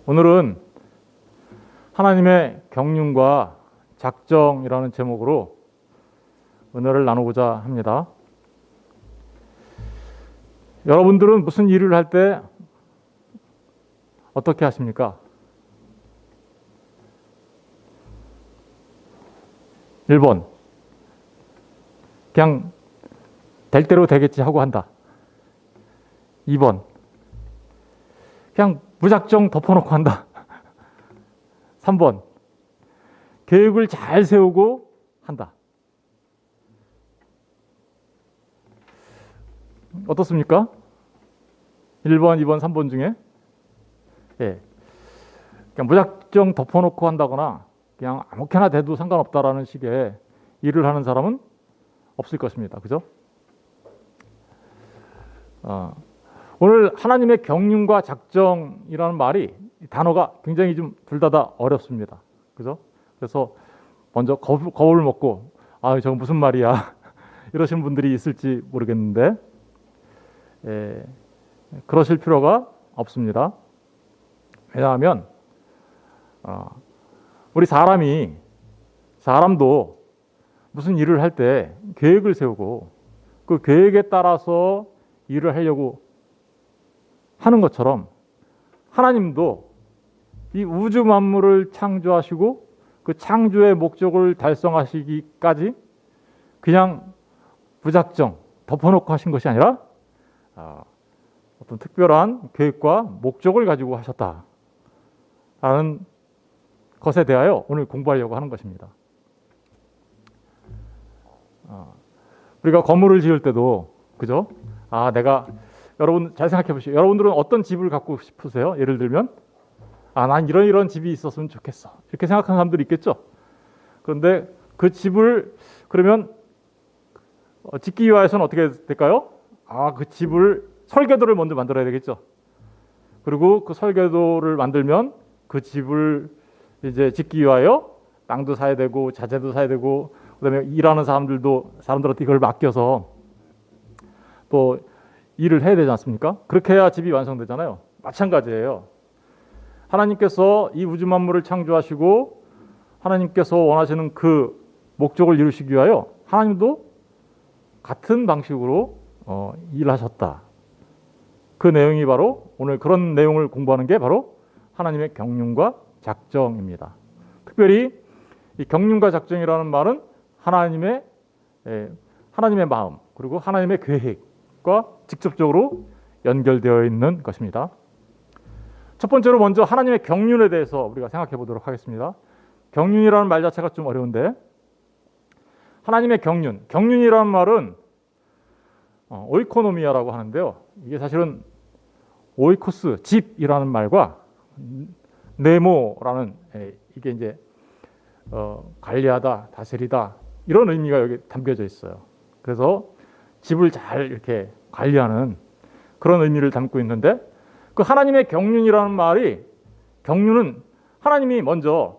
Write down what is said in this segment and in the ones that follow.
오늘은 하나님의 경륜과 작정이라는 제목으로 은혜를 나누고자 합니다. 여러분들은 무슨 일을 할 때 어떻게 하십니까? 1번, 그냥 될 대로 되겠지 하고 한다. 2번, 그냥 무작정 덮어놓고 한다. 3번, 계획을 잘 세우고 한다. 어떻습니까? 1번, 2번, 3번 중에 그냥 무작정 덮어놓고 한다거나 그냥 아무렇게나 돼도 상관없다라는 식의 일을 하는 사람은 없을 것입니다. 그죠? 오늘 하나님의 경륜과 작정이라는 말이 단어가 굉장히 좀 둘 다 어렵습니다. 그죠? 그래서 먼저 겁을 먹고 저건 무슨 말이야 이러시는 분들이 있을지 모르겠는데 그러실 필요가 없습니다. 왜냐하면 우리 사람도 무슨 일을 할 때 계획을 세우고 그 계획에 따라서 일을 하려고 하는 것처럼 하나님도 이 우주 만물을 창조하시고 그 창조의 목적을 달성하시기까지 그냥 무작정 덮어놓고 하신 것이 아니라 어떤 특별한 계획과 목적을 가지고 하셨다라는 것에 대하여 오늘 공부하려고 하는 것입니다. 우리가 건물을 지을 때도 그죠? 여러분 잘 생각해 보시죠. 여러분들은 어떤 집을 갖고 싶으세요? 예를 들면 난 이런 집이 있었으면 좋겠어 이렇게 생각하는 사람들이 있겠죠. 그런데 그 집을 그러면 짓기 위해서는 어떻게 될까요? 그 집을 설계도를 먼저 만들어야 되겠죠. 그리고 그 설계도를 만들면 그 집을 이제 짓기 위하여 땅도 사야 되고 자재도 사야 되고 그다음에 일하는 사람들한테 이걸 맡겨서 또 일을 해야 되지 않습니까? 그렇게 해야 집이 완성되잖아요. 마찬가지예요. 하나님께서 이 우주 만물을 창조하시고 하나님께서 원하시는 그 목적을 이루시기 위하여 하나님도 같은 방식으로 일하셨다. 그 내용이 바로 오늘 그런 내용을 공부하는 게 바로 하나님의 경륜과 작정입니다. 특별히 이 경륜과 작정이라는 말은 하나님의 마음 그리고 하나님의 계획과 직접적으로 연결되어 있는 것입니다. 첫 번째로 먼저 하나님의 경륜에 대해서 우리가 생각해 보도록 하겠습니다. 경륜이라는 말 자체가 좀 어려운데 하나님의 경륜이라는 말은 오이코노미아라고 하는데요. 이게 사실은 오이코스, 집이라는 말과 네모라는 이게 이제 관리하다, 다스리다 이런 의미가 여기 담겨져 있어요. 그래서 집을 잘 이렇게 관리하는 그런 의미를 담고 있는데 그 하나님의 경륜이라는 말이 경륜은 하나님이 먼저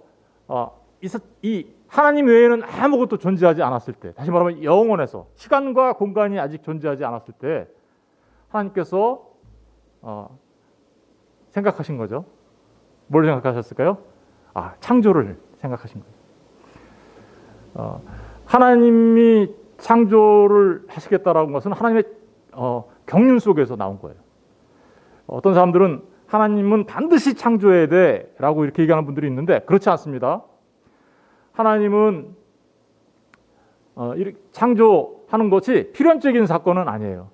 이 하나님 외에는 아무것도 존재하지 않았을 때, 다시 말하면 영원에서 시간과 공간이 아직 존재하지 않았을 때 하나님께서 생각하신 거죠. 뭘 생각하셨을까요? 창조를 생각하신 거예요. 하나님이 창조를 하시겠다라는 것은 하나님의 경륜 속에서 나온 거예요. 어떤 사람들은 하나님은 반드시 창조해야 돼라고 이렇게 얘기하는 분들이 있는데 그렇지 않습니다. 하나님은 이렇게 창조하는 것이 필연적인 사건은 아니에요.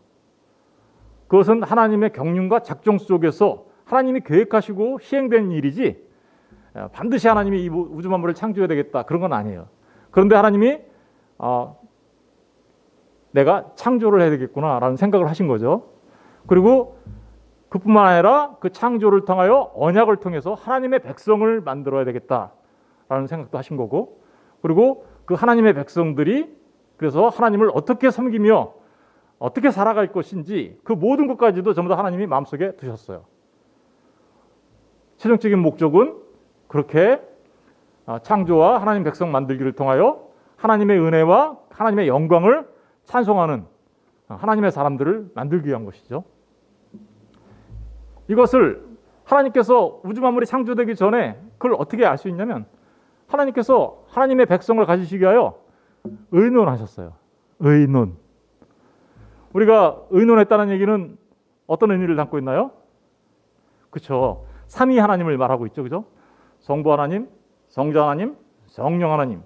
그것은 하나님의 경륜과 작정 속에서 하나님이 계획하시고 시행된 일이지 반드시 하나님이 이 우주 만물을 창조해야 되겠다 그런 건 아니에요. 그런데 하나님이 내가 창조를 해야 되겠구나라는 생각을 하신 거죠. 그리고 그뿐만 아니라 그 창조를 통하여 언약을 통해서 하나님의 백성을 만들어야 되겠다라는 생각도 하신 거고 그리고 그 하나님의 백성들이 그래서 하나님을 어떻게 섬기며 어떻게 살아갈 것인지 그 모든 것까지도 전부 다 하나님이 마음속에 두셨어요. 최종적인 목적은 그렇게 창조와 하나님 백성 만들기를 통하여 하나님의 은혜와 하나님의 영광을 찬송하는 하나님의 사람들을 만들기 위한 것이죠. 이것을 하나님께서 우주 만물이 창조되기 전에 그걸 어떻게 알 수 있냐면 하나님께서 하나님의 백성을 가지시기 위하여 의논하셨어요. 의논. 우리가 의논했다는 얘기는 어떤 의미를 담고 있나요? 그렇죠. 삼위 하나님을 말하고 있죠. 그죠? 성부 하나님, 성자 하나님, 성령 하나님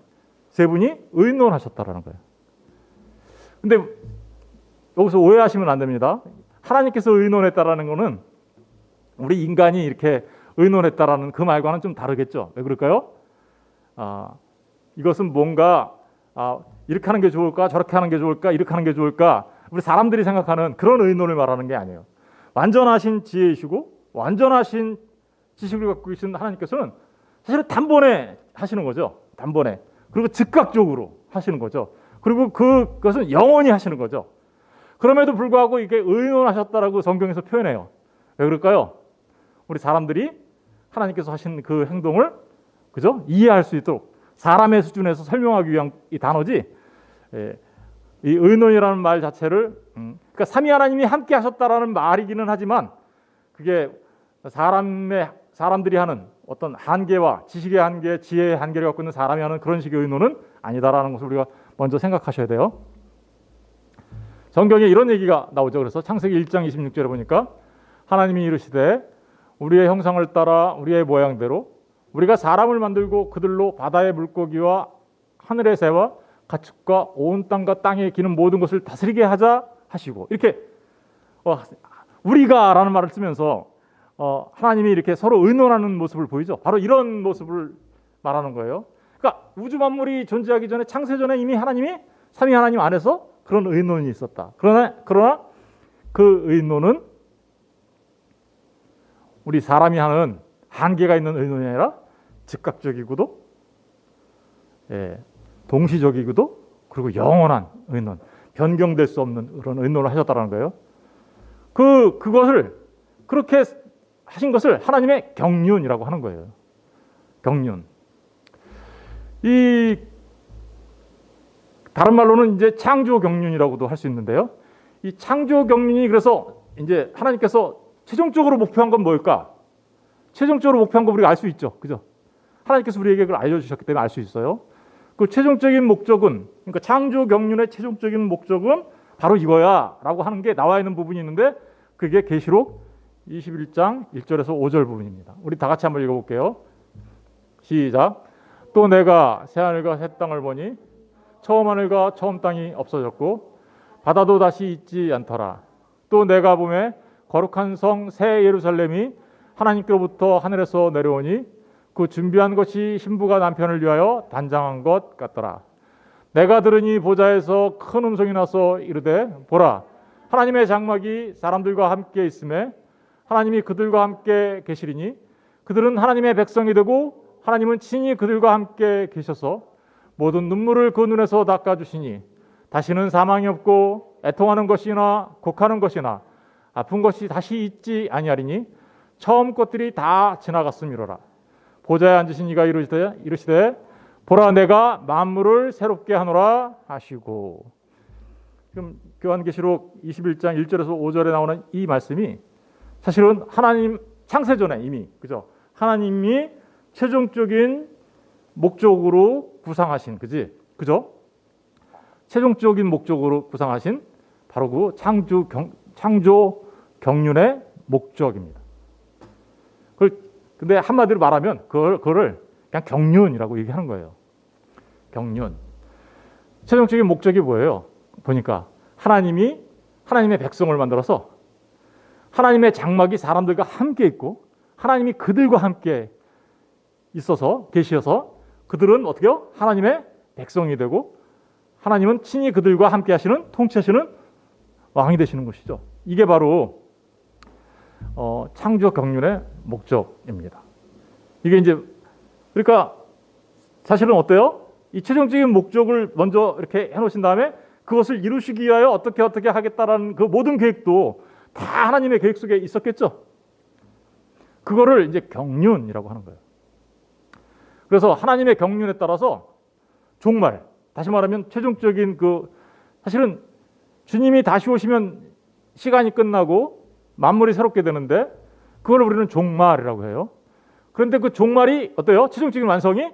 세 분이 의논하셨다라는 거예요. 근데 여기서 오해하시면 안 됩니다. 하나님께서 의논했다라는 거는 우리 인간이 이렇게 의논했다라는 그 말과는 좀 다르겠죠. 왜 그럴까요? 이것은 뭔가 이렇게 하는 게 좋을까, 저렇게 하는 게 좋을까, 이렇게 하는 게 좋을까, 우리 사람들이 생각하는 그런 의논을 말하는 게 아니에요. 완전하신 지혜이시고 완전하신 지식을 갖고 계신 하나님께서는 사실은 단번에 하시는 거죠. 단번에. 그리고 즉각적으로 하시는 거죠. 그리고 그것은 영원히 하시는 거죠. 그럼에도 불구하고 이게 의논하셨다라고 성경에서 표현해요. 왜 그럴까요? 우리 사람들이 하나님께서 하신 그 행동을 그죠? 이해할 수 있도록 사람의 수준에서 설명하기 위한 이 단어지. 이 의논이라는 말 자체를 그러니까 삼위 하나님이 함께 하셨다라는 말이기는 하지만 그게 사람들이 하는 어떤 한계와 지식의 한계, 지혜의 한계를 갖고 있는 사람이 하는 그런 식의 의논은 아니다라는 것을 우리가 먼저 생각하셔야 돼요. 성경에 이런 얘기가 나오죠. 그래서 창세기 1장 26절에 보니까 하나님이 이르시되 우리의 형상을 따라 우리의 모양대로 우리가 사람을 만들고 그들로 바다의 물고기와 하늘의 새와 가축과 온 땅과 땅에 기는 모든 것을 다스리게 하자 하시고 이렇게 우리가라는 말을 쓰면서 하나님이 이렇게 서로 의논하는 모습을 보이죠. 바로 이런 모습을 말하는 거예요. 그러니까 우주 만물이 존재하기 전에 창세 전에 이미 하나님이 삼위 하나님 안에서 그런 의논이 있었다. 그러나 그 의논은 우리 사람이 하는 한계가 있는 의논이 아니라 즉각적이고도 동시적이고도 그리고 영원한 의논, 변경될 수 없는 그런 의논을 하셨다는 거예요. 그것을 그렇게 하신 것을 하나님의 경륜이라고 하는 거예요. 경륜. 이 다른 말로는 이제 창조 경륜이라고도 할 수 있는데요. 이 창조 경륜이 그래서 이제 하나님께서 최종적으로 목표한 건 뭘까? 최종적으로 목표한 거 우리가 알 수 있죠. 그죠? 하나님께서 우리에게 그걸 알려주셨기 때문에 알 수 있어요. 그 최종적인 목적은 그러니까 창조 경륜의 최종적인 목적은 바로 이거야 라고 하는 게 나와 있는 부분이 있는데 그게 계시록 21장 1절에서 5절 부분입니다. 우리 다 같이 한번 읽어볼게요. 시작. 또 내가 새하늘과 새 땅을 보니 처음 하늘과 처음 땅이 없어졌고 바다도 다시 있지 않더라. 또 내가 보매 거룩한 성 새 예루살렘이 하나님께로부터 하늘에서 내려오니 그 준비한 것이 신부가 남편을 위하여 단장한 것 같더라. 내가 들으니 보좌에서 큰 음성이 나서 이르되 보라 하나님의 장막이 사람들과 함께 있음에 하나님이 그들과 함께 계시리니 그들은 하나님의 백성이 되고 하나님은 친히 그들과 함께 계셔서 모든 눈물을 그 눈에서 닦아주시니 다시는 사망이 없고 애통하는 것이나 곡하는 것이나 아픈 것이 다시 있지 아니하리니 처음 것들이 다 지나갔음이로라. 보좌에 앉으신 이가 이르시되 보라 내가 만물을 새롭게 하노라 하시고. 지금 요한계시록 21장 1절에서 5절에 나오는 이 말씀이 사실은 하나님 창세전에 이미 그죠? 하나님이 최종적인 목적으로 구상하신 그죠? 최종적인 목적으로 구상하신 바로 그 창조 경륜의 목적입니다. 근데 한마디로 말하면 그거를 그냥 경륜이라고 얘기하는 거예요. 경륜. 최종적인 목적이 뭐예요? 보니까 하나님의 백성을 만들어서 하나님의 장막이 사람들과 함께 있고 하나님이 그들과 함께 있어서 계시어서 그들은 어떻게요? 하나님의 백성이 되고 하나님은 친히 그들과 함께 하시는 통치하시는 왕이 되시는 것이죠. 이게 바로 창조 경륜의 목적입니다. 이게 이제 그러니까 사실은 어때요? 이 최종적인 목적을 먼저 이렇게 해놓으신 다음에 그것을 이루시기 위하여 어떻게 하겠다라는 그 모든 계획도 다 하나님의 계획 속에 있었겠죠. 그거를 이제 경륜이라고 하는 거예요. 그래서 하나님의 경륜에 따라서 종말, 다시 말하면 최종적인 사실은 주님이 다시 오시면 시간이 끝나고 만물이 새롭게 되는데 그걸 우리는 종말이라고 해요. 그런데 그 종말이 어때요? 최종적인 완성이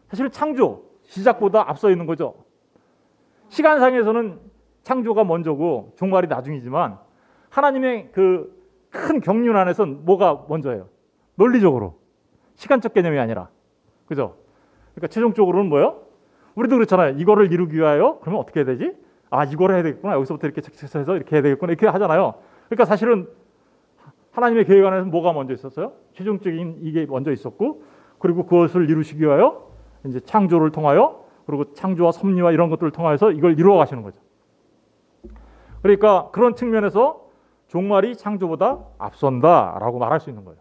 사실 창조, 시작보다 앞서 있는 거죠. 시간상에서는 창조가 먼저고 종말이 나중이지만 하나님의 그 큰 경륜 안에서는 뭐가 먼저예요? 논리적으로. 시간적 개념이 아니라. 그죠? 그러니까 최종적으로는 뭐예요? 우리도 그렇잖아요. 이거를 이루기 위하여 그러면 어떻게 해야 되지? 아, 이거를 해야 되겠구나. 여기서부터 이렇게 해서 이렇게 해야 되겠구나. 이렇게 하잖아요. 그러니까 사실은 하나님의 계획 안에서 뭐가 먼저 있었어요? 최종적인 이게 먼저 있었고, 그리고 그것을 이루시기 위하여 이제 창조를 통하여, 그리고 창조와 섭리와 이런 것들을 통해서 이걸 이루어 가시는 거죠. 그러니까 그런 측면에서 종말이 창조보다 앞선다라고 말할 수 있는 거예요.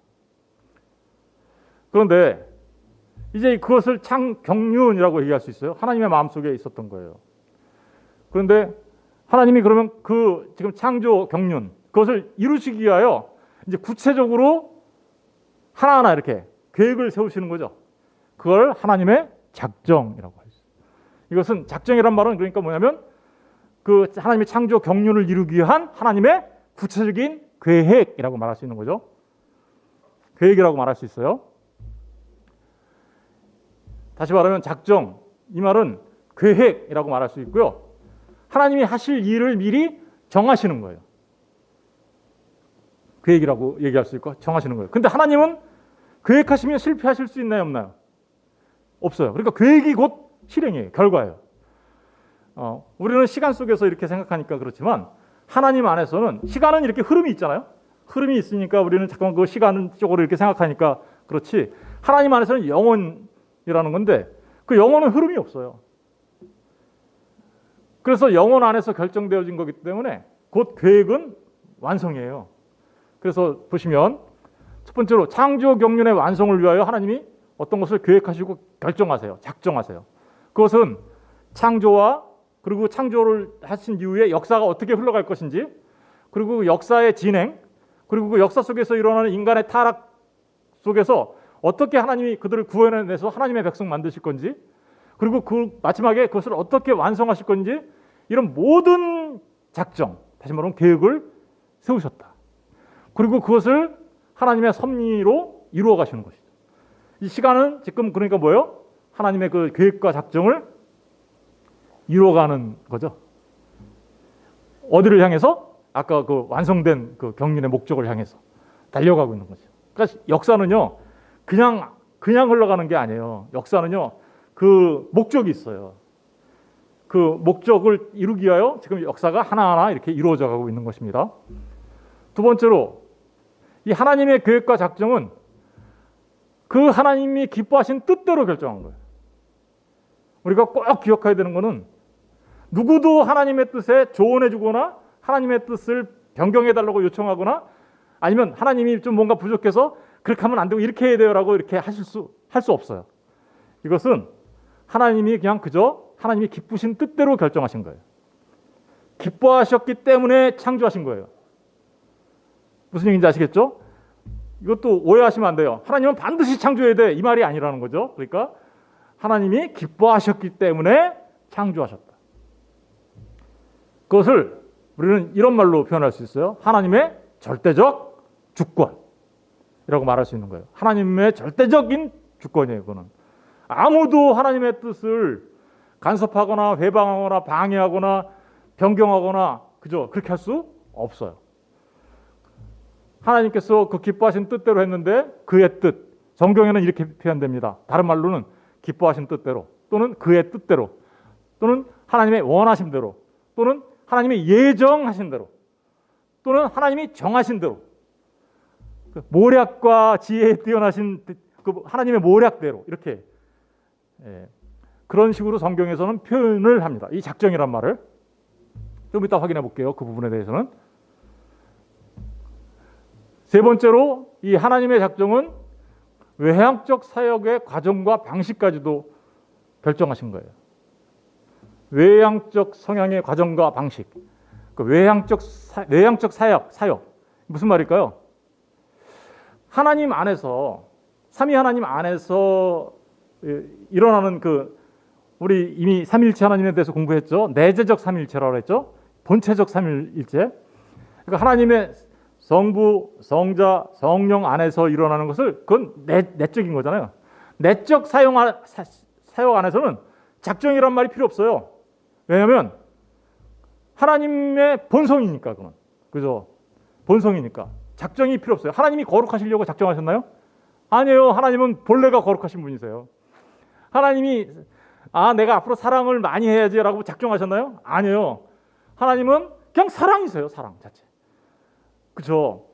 그런데 이제 그것을 경륜이라고 얘기할 수 있어요. 하나님의 마음속에 있었던 거예요. 그런데 하나님이 그러면 그 지금 창조 경륜 그것을 이루시기 위하여 이제 구체적으로 하나하나 이렇게 계획을 세우시는 거죠. 그걸 하나님의 작정이라고 하죠. 이것은 작정이란 말은 그러니까 뭐냐면 그 하나님의 창조 경륜을 이루기 위한 하나님의 구체적인 계획이라고 말할 수 있는 거죠. 계획이라고 말할 수 있어요. 다시 말하면 작정, 이 말은 계획이라고 말할 수 있고요. 하나님이 하실 일을 미리 정하시는 거예요. 계획이라고 얘기할 수 있고 정하시는 거예요. 근데 하나님은 계획하시면 실패하실 수 있나요, 없나요? 없어요. 그러니까 계획이 곧 실행이에요. 결과예요. 우리는 시간 속에서 이렇게 생각하니까 그렇지만 하나님 안에서는 시간은 이렇게 흐름이 있잖아요. 흐름이 있으니까 우리는 잠깐 그 시간 쪽으로 이렇게 생각하니까 그렇지, 하나님 안에서는 영원이라는 건데 그 영원은 흐름이 없어요. 그래서 영원 안에서 결정되어진 거기 때문에 곧 계획은 완성이에요. 그래서 보시면 첫 번째로 창조 경륜의 완성을 위하여 하나님이 어떤 것을 계획하시고 결정하세요. 작정하세요. 그것은 창조와 그리고 창조를 하신 이후에 역사가 어떻게 흘러갈 것인지, 그리고 그 역사의 진행, 그리고 그 역사 속에서 일어나는 인간의 타락 속에서 어떻게 하나님이 그들을 구원해내서 하나님의 백성 만드실 건지, 그리고 그 마지막에 그것을 어떻게 완성하실 건지, 이런 모든 작정, 다시 말하면 계획을 세우셨다. 그리고 그것을 하나님의 섭리로 이루어 가시는 것이죠. 이 시간은 지금 그러니까 뭐예요? 하나님의 그 계획과 작정을 이루어가는 거죠. 어디를 향해서? 아까 그 완성된 그 경륜의 목적을 향해서 달려가고 있는 거죠. 그러니까 역사는요, 그냥 흘러가는 게 아니에요. 역사는요, 그 목적이 있어요. 그 목적을 이루기 위하여 지금 역사가 하나하나 이렇게 이루어져 가고 있는 것입니다. 두 번째로, 이 하나님의 계획과 작정은 그 하나님이 기뻐하신 뜻대로 결정한 거예요. 우리가 꼭 기억해야 되는 것은 누구도 하나님의 뜻에 조언해 주거나 하나님의 뜻을 변경해달라고 요청하거나 아니면 하나님이 좀 뭔가 부족해서 그렇게 하면 안 되고 이렇게 해야 돼요라고 이렇게 할 수 없어요. 이것은 하나님이 그냥 그저 하나님이 기쁘신 뜻대로 결정하신 거예요. 기뻐하셨기 때문에 창조하신 거예요. 무슨 얘기인지 아시겠죠? 이것도 오해하시면 안 돼요. 하나님은 반드시 창조해야 돼, 이 말이 아니라는 거죠. 그러니까 하나님이 기뻐하셨기 때문에 창조하셨다. 그것을 우리는 이런 말로 표현할 수 있어요. 하나님의 절대적 주권이라고 말할 수 있는 거예요. 하나님의 절대적인 주권이에요. 그거는 아무도 하나님의 뜻을 간섭하거나 회방하거나 방해하거나 변경하거나 그죠? 그렇게 할 수 없어요. 하나님께서 그 기뻐하신 뜻대로 했는데 그의 뜻, 성경에는 이렇게 표현됩니다. 다른 말로는 기뻐하신 뜻대로 또는 그의 뜻대로 또는 하나님의 원하심대로 또는 하나님이 예정하신 대로 또는 하나님이 정하신 대로, 모략과 지혜에 뛰어나신 그 하나님의 모략대로 이렇게 그런 식으로 성경에서는 표현을 합니다. 이 작정이란 말을 좀 이따 확인해 볼게요. 그 부분에 대해서는. 세 번째로 이 하나님의 작정은 외향적 사역의 과정과 방식까지도 결정하신 거예요. 외향적 성향의 과정과 방식, 그 외향적 사역 무슨 말일까요? 하나님 안에서, 삼위 하나님 안에서 일어나는 그 우리 이미 삼일체 하나님에 대해서 공부했죠. 내재적 삼일체라고 했죠. 본체적 삼일체. 그러니까 하나님의 성부, 성자, 성령 안에서 일어나는 것을 그건 내적인 거잖아요. 내적 사용 안에서는 작정이란 말이 필요 없어요. 왜냐하면 하나님의 본성이니까 그건. 그죠? 본성이니까. 작정이 필요 없어요. 하나님이 거룩하시려고 작정하셨나요? 아니에요. 하나님은 본래가 거룩하신 분이세요. 하나님이 내가 앞으로 사랑을 많이 해야지라고 작정하셨나요? 아니에요. 하나님은 그냥 사랑이세요. 사랑 자체. 그렇죠?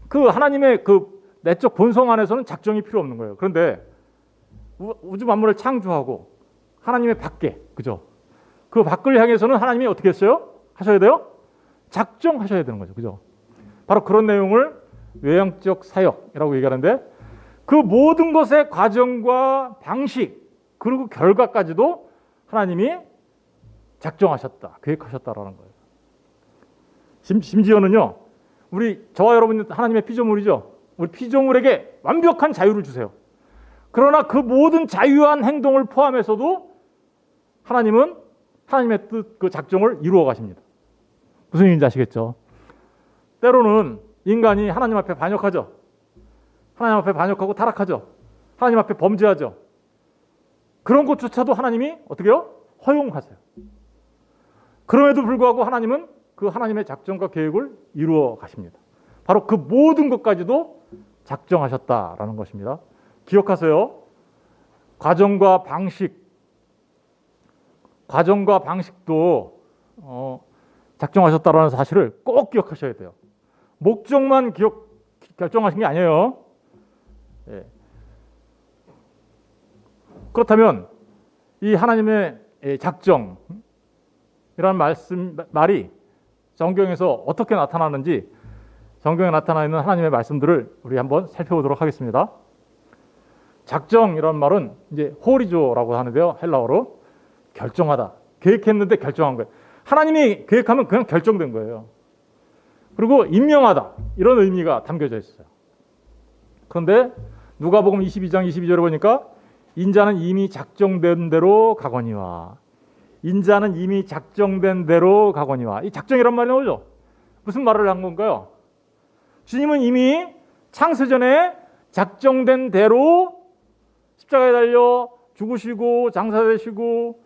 그 하나님의 그 내적 본성 안에서는 작정이 필요 없는 거예요. 그런데 우주 만물을 창조하고 하나님의 밖에, 그죠? 그 밖을 향해서는 하나님이 어떻게 했어요? 하셔야 돼요? 작정하셔야 되는 거죠. 그죠? 바로 그런 내용을 외형적 사역이라고 얘기하는데 그 모든 것의 과정과 방식 그리고 결과까지도 하나님이 작정하셨다, 계획하셨다라는 거예요. 심지어는요, 저와 여러분 하나님의 피조물이죠. 우리 피조물에게 완벽한 자유를 주세요. 그러나 그 모든 자유한 행동을 포함해서도 하나님은 하나님의 뜻, 그 작정을 이루어 가십니다. 무슨 얘기인지 아시겠죠? 때로는 인간이 하나님 앞에 반역하죠. 하나님 앞에 반역하고 타락하죠. 하나님 앞에 범죄하죠. 그런 것조차도 하나님이 어떻게 해요? 허용하세요. 그럼에도 불구하고 하나님은 그 하나님의 작정과 계획을 이루어 가십니다. 바로 그 모든 것까지도 작정하셨다라는 것입니다. 기억하세요. 과정과 방식도 작정하셨다라는 사실을 꼭 기억하셔야 돼요. 목적만 결정하신 게 아니에요. 예. 그렇다면 이 하나님의 작정이라는 말이 성경에서 어떻게 나타나는지 성경에 나타나 있는 하나님의 말씀들을 우리 한번 살펴보도록 하겠습니다. 작정이라는 말은 이제 호리조라고 하는데요. 헬라어로 결정하다. 계획했는데 결정한 거예요. 하나님이 계획하면 그냥 결정된 거예요. 그리고 임명하다. 이런 의미가 담겨져 있어요. 그런데 누가복음 22장 22절에 보니까 인자는 이미 작정된 대로 가거니와 인자는 이미 작정된 대로 가거니와 이 작정이란 말이 나오죠. 무슨 말을 한 건가요? 주님은 이미 창세전에 작정된 대로 십자가에 달려 죽으시고 장사되시고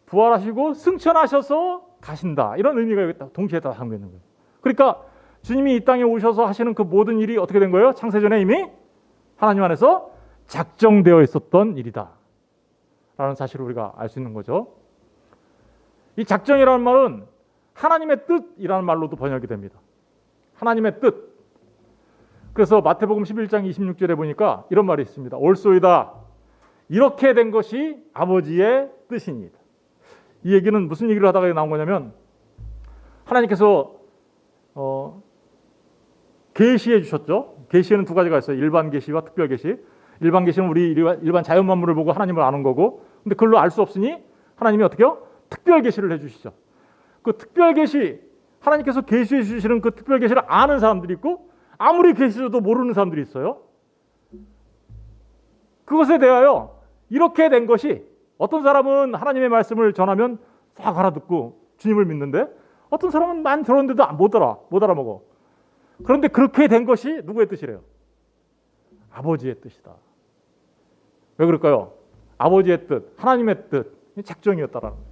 부활하시고 승천하셔서 가신다. 이런 의미가 동시에 다 담겨 있는 거예요. 그러니까 주님이 이 땅에 오셔서 하시는 그 모든 일이 어떻게 된 거예요? 창세전에 이미 하나님 안에서 작정되어 있었던 일이다 라는 사실을 우리가 알 수 있는 거죠. 이 작정이라는 말은 하나님의 뜻이라는 말로도 번역이 됩니다. 하나님의 뜻. 그래서 마태복음 11장 26절에 보니까 이런 말이 있습니다. 옳소이다. 이렇게 된 것이 아버지의 뜻입니다. 이 얘기는 무슨 얘기를 하다가 나온 거냐면 하나님께서 계시해 주셨죠. 계시에는 두 가지가 있어요. 일반 계시와 특별 계시. 일반 계시는 우리 일반 자연 만물을 보고 하나님을 아는 거고, 근데 그걸로 알 수 없으니 하나님이 어떻게요? 특별 계시를 해주시죠. 그 특별 계시, 하나님께서 계시해 주시는 그 특별 계시를 아는 사람들이 있고 아무리 계시해도 모르는 사람들이 있어요. 그것에 대하여 이렇게 된 것이, 어떤 사람은 하나님의 말씀을 전하면 싹 알아듣고 주님을 믿는데 어떤 사람은 많이 들었는데도 못 알아먹어. 그런데 그렇게 된 것이 누구의 뜻이래요? 아버지의 뜻이다. 왜 그럴까요? 아버지의 뜻, 하나님의 뜻, 작정이었다라는 거예요.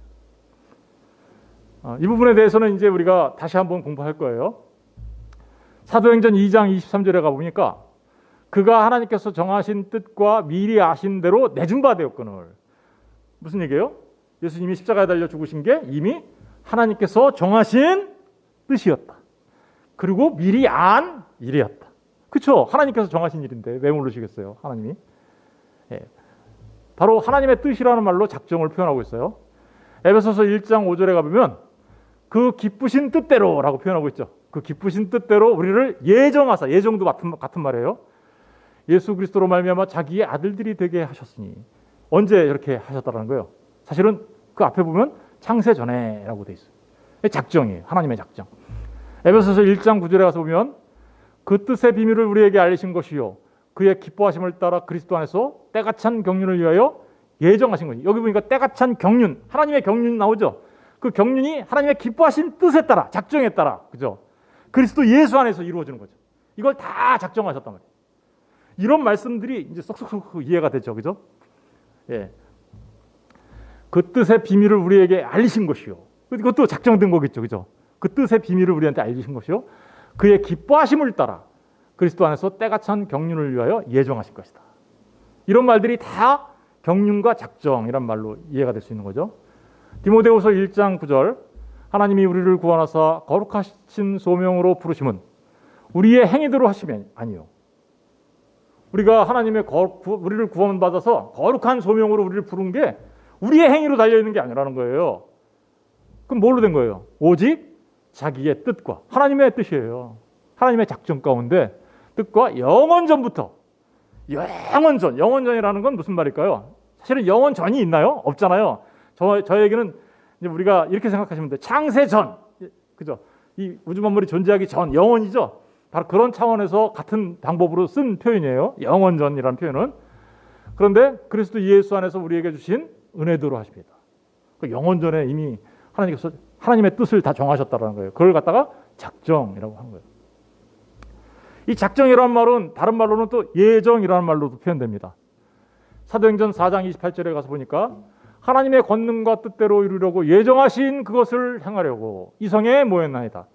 이 부분에 대해서는 이제 우리가 다시 한번 공부할 거예요. 사도행전 2장 23절에 가보니까 그가 하나님께서 정하신 뜻과 미리 아신 대로 내준 바 되었거늘. 무슨 얘기예요? 예수님이 십자가에 달려 죽으신 게 이미 하나님께서 정하신 뜻이었다. 그리고 미리 안 일이었다. 그렇죠? 하나님께서 정하신 일인데 왜 모르시겠어요? 하나님이. 예. 바로 하나님의 뜻이라는 말로 작정을 표현하고 있어요. 에베소서 1장 5절에 가보면 그 기쁘신 뜻대로라고 표현하고 있죠. 그 기쁘신 뜻대로 우리를 예정하사, 예정도 같은 말이에요. 예수 그리스도로 말미암아 자기의 아들들이 되게 하셨으니. 언제 이렇게 하셨다는 거예요? 사실은 그 앞에 보면 창세 전에라고 돼 있어요. 작정이에요. 하나님의 작정. 에베소서 1장 9절에 가서 보면 그 뜻의 비밀을 우리에게 알리신 것이요 그의 기뻐하심을 따라 그리스도 안에서 때가 찬 경륜을 위하여 예정하신 거예요. 여기 보니까 때가 찬 경륜, 하나님의 경륜 나오죠. 그 경륜이 하나님의 기뻐하신 뜻에 따라, 작정에 따라, 그죠? 그리스도 예수 안에서 이루어지는 거죠. 이걸 다 작정하셨단 말이에요. 이런 말씀들이 이제 쏙쏙쏙 이해가 되죠, 그죠? 예. 그 뜻의 비밀을 우리에게 알리신 것이요. 그것도 작정된 거겠죠, 그죠? 그 뜻의 비밀을 우리한테 알리신 것이요. 그의 기뻐하심을 따라 그리스도 안에서 때가 찬 경륜을 위하여 예정하실 것이다. 이런 말들이 다 경륜과 작정이란 말로 이해가 될 수 있는 거죠. 디모데후서 1장 9절 하나님이 우리를 구원하사 거룩하신 소명으로 부르심은 우리의 행위대로 하심이 아니요. 우리가 하나님의 우리를 구원받아서 거룩한 소명으로 우리를 부른 게 우리의 행위로 달려있는 게 아니라는 거예요. 그럼 뭘로 된 거예요? 오직 자기의 뜻과 하나님의 뜻이에요. 하나님의 작정 가운데 뜻과 영원전부터 영원전이라는 건 무슨 말일까요? 사실은 영원전이 있나요? 없잖아요. 저에게는 이제 우리가 이렇게 생각하시면 돼요. 창세전, 그죠? 이 우주 만물이 존재하기 전 영원이죠. 바로 그런 차원에서 같은 방법으로 쓴 표현이에요. 영원전이라는 표현은. 그런데 그리스도 예수 안에서 우리에게 주신 은혜대로 하십니다. 그 영원전에 이미 하나님께서 하나님의 뜻을 다 정하셨다는 거예요. 그걸 갖다가 작정이라고 하는 거예요. 이 작정이라는 말은 다른 말로는 또 예정이라는 말로도 표현됩니다. 사도행전 4장 28절에 가서 보니까 하나님의 권능과 뜻대로 이루려고 예정하신 그것을 행하려고 이 성에 모였나이다.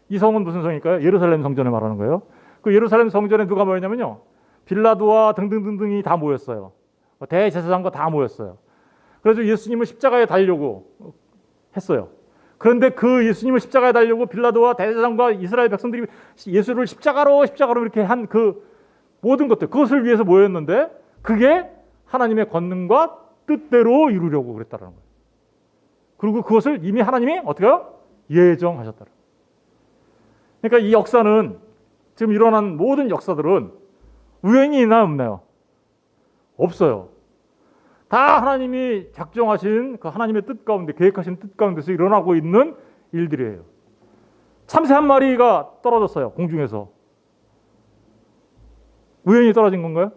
이 성은 무슨 성일까요? 예루살렘 성전을 말하는 거예요. 그 예루살렘 성전에 누가 모였냐면요, 빌라도와 등등등등이 다 모였어요. 대제사장과 다 모였어요. 그래서 예수님을 십자가에 달려고 했어요. 그런데 그 예수님을 십자가에 달려고 빌라도와 대제사장과 이스라엘 백성들이 예수를 십자가로 이렇게 한 그 모든 것들, 그것을 위해서 모였는데 그게 하나님의 권능과 뜻대로 이루려고 그랬다는 거예요. 그리고 그것을 이미 하나님이 어떻게 해요? 예정하셨다는 거예요. 그러니까 이 역사는, 지금 일어난 모든 역사들은 우연이 있나요, 없나요? 없어요. 다 하나님이 작정하신 그 하나님의 뜻 가운데, 계획하신 뜻 가운데서 일어나고 있는 일들이에요. 참새 한 마리가 떨어졌어요, 공중에서. 우연히 떨어진 건가요?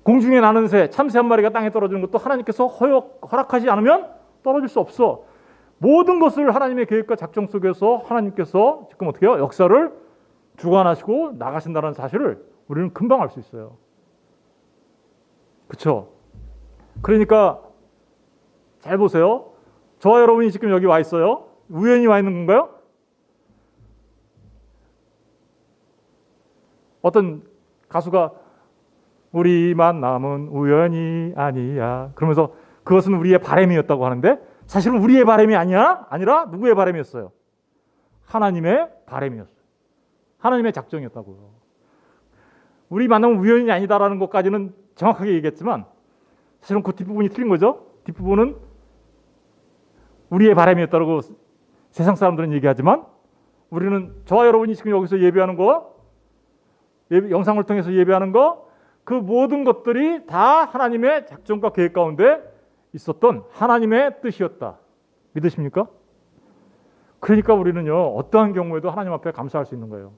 공중에 나는 새, 참새 한 마리가 땅에 떨어지는 것도 하나님께서 허락하지 않으면 떨어질 수 없어. 모든 것을 하나님의 계획과 작정 속에서 하나님께서 지금 어떻게 해요? 역사를 주관하시고 나가신다는 사실을 우리는 금방 알 수 있어요. 그렇죠? 그러니까 잘 보세요. 저와 여러분이 지금 여기 와 있어요. 우연히 와 있는 건가요? 어떤 가수가 우리 만남은 우연이 아니야 그러면서 그것은 우리의 바람이었다고 하는데, 사실은 우리의 바람이 아니라 누구의 바람이었어요? 하나님의 바람이었어요. 하나님의 작정이었다고요. 우리 만남은 우연이 아니다라는 것까지는 정확하게 얘기했지만 사실은 그 뒷부분이 틀린 거죠. 뒷부분은 우리의 바람이었다고 세상 사람들은 얘기하지만 우리는, 저와 여러분이 지금 여기서 예배하는 거, 영상을 통해서 예배하는 거, 그 모든 것들이 다 하나님의 작정과 계획 가운데 있었던 하나님의 뜻이었다. 믿으십니까? 그러니까 우리는요, 어떠한 경우에도 하나님 앞에 감사할 수 있는 거예요.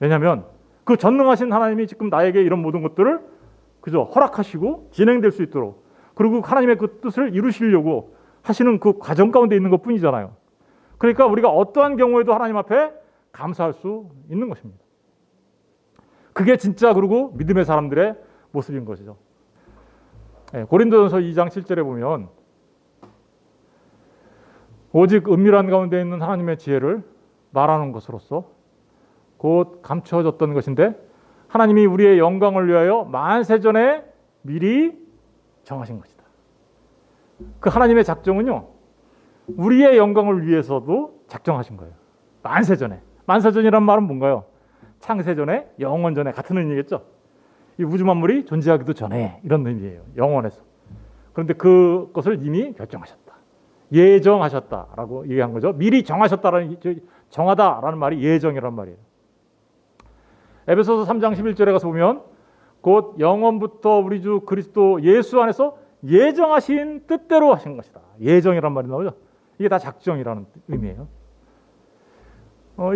왜냐하면 그 전능하신 하나님이 지금 나에게 이런 모든 것들을 그저 허락하시고 진행될 수 있도록, 그리고 하나님의 그 뜻을 이루시려고 하시는 그 과정 가운데 있는 것 뿐이잖아요. 그러니까 우리가 어떠한 경우에도 하나님 앞에 감사할 수 있는 것입니다. 그게 진짜 그리고 믿음의 사람들의 모습인 것이죠. 고린도전서 2장 7절에 보면 오직 은밀한 가운데 있는 하나님의 지혜를 말하는 것으로서 곧 감추어졌던 것인데 하나님이 우리의 영광을 위하여 만세전에 미리 정하신 것이다. 그 하나님의 작정은요, 우리의 영광을 위해서도 작정하신 거예요. 만세전에. 만세전이란 말은 뭔가요? 창세전에, 영원전에 같은 의미겠죠. 이 우주 만물이 존재하기도 전에 이런 의미예요. 영원에서. 그런데 그것을 이미 결정하셨다. 예정하셨다라고 얘기한 거죠. 미리 정하다라는 말이 예정이라는 말이에요. 에베소서 3장 11절에 가서 보면 곧 영원부터 우리 주 그리스도 예수 안에서 예정하신 뜻대로 하신 것이다. 예정이라는 말이 나오죠. 이게 다 작정이라는 의미예요.